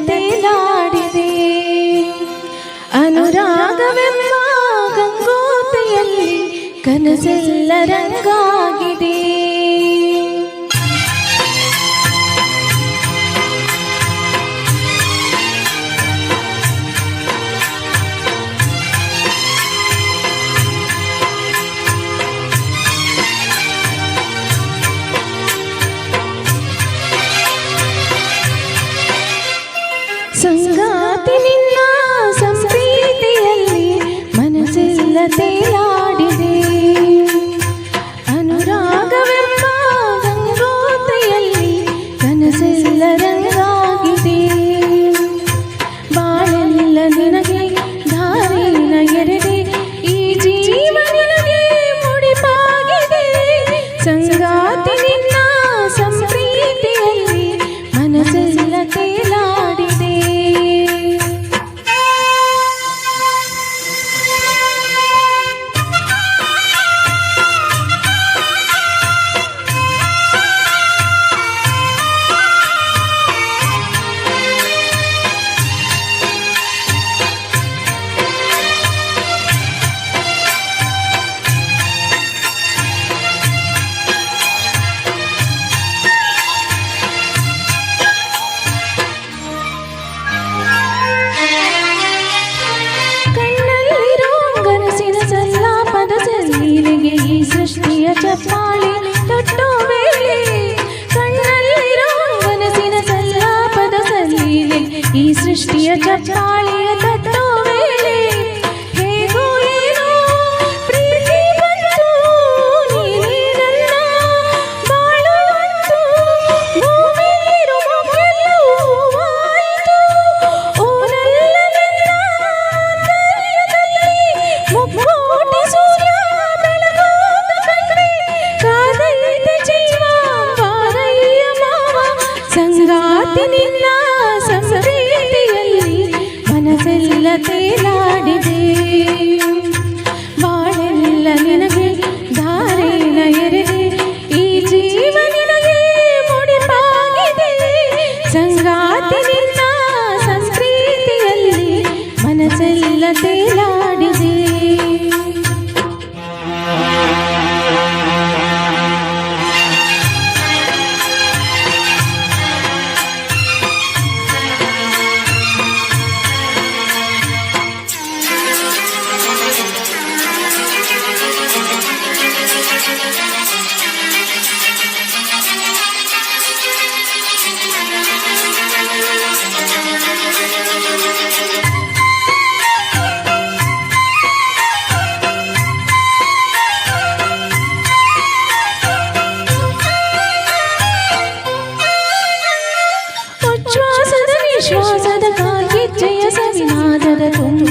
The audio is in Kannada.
ತೇಲಾಡಿದೆ. ಅನುರಾಗವೆಂಬ ಗಂಗೋತ್ರಿಯಲ್ಲಿ ಕನಸೆಲ್ಲ ರಂಗಾಗಿದೆ. ಸಂಗಾತಿ ನಿನ್ನ ಸಂಪ್ರೀತಿಯಲ್ಲಿ ಮನಸ್ಸೆಲ್ಲ ತೇಲಾಡಿದೆ. ಅನುರಾಗವೆಂಬ ಗಂಗೋತ್ರಿಯಲ್ಲಿ ಕನಸೆಲ್ಲ ರಂಗಾಗಿದೆ. ಬಾಳೆಲ್ಲ ನಿನಗೆ ದಾರಿನ ಎರೆದೆ, ಈ ಜೀವ ನಿನಗೆ ಮುಡಿಪಾಗಿದೆ. ಸಂಗಾತಿ ನಿನ್ನ ಸಂಪ್ರೀತಿಯಲ್ಲಿ ಮನಸ್ಸೆಲ್ಲ ತೇಲಾಡಿದೆ. ಈ ಸೃಷ್ಟಿಯ ಚಪ್ಪಾಳೆ ತಟ್ಟೋ ವೇಳೆ, ಕಣ್ಣಲ್ಲಿರೋ ಮನಸ್ಸಿನ ಸಲ್ಲಾಪದ ಸಲೀಲೆ. ಈ ಸೃಷ್ಟಿಯ ಚಪ್ಪಾಳೆಯ ತಟ್ಟೋ ವೇಳೆ, ಹೇಗೋ ಏನೋ ಪ್ರೀತಿ ಬಂತು, ನೀನೇ ನನ್ನ ಬಾಳು ಅಂತು. ಭೂಮಿಲಿರೋ ಮೊಗ್ಗೆಲ್ಲವೂ ಆಯಿತು. ಓ ನನ್ನ ಕೈಯಲ್ಲಿ ಮುಕ್ಕೋಟಿ ಸೂರ್ಯ ಸಂಗಾತಿ ನಿನ್ನ ಸಂಪ್ರೀತಿಯಲ್ಲಿ ಮನಸ್ಸೆಲ್ಲ ತೇಲಾಡಿದೆ. ಬಾಳೆಲ್ಲ ನಿನಗೆ ದಾರಿನ ಎರೆದೆ, ಈ ಜೀವ ನಿನಗೆ ಮುಡಿಪಾಗಿದೆ. ಸಂಗಾತಿ ನಿನ್ನ ಸಂಪ್ರೀತಿಯಲ್ಲಿ ಮನಸ್ಸೆಲ್ಲ ತೇಲಾಡಿದೆ. ಶ್ವಾಸದ ವಿಶ್ವಾಸದ ಕಾಲ್ಗೆಜ್ಜೆಯ ಸವಿನಾದದ ತುಂಬ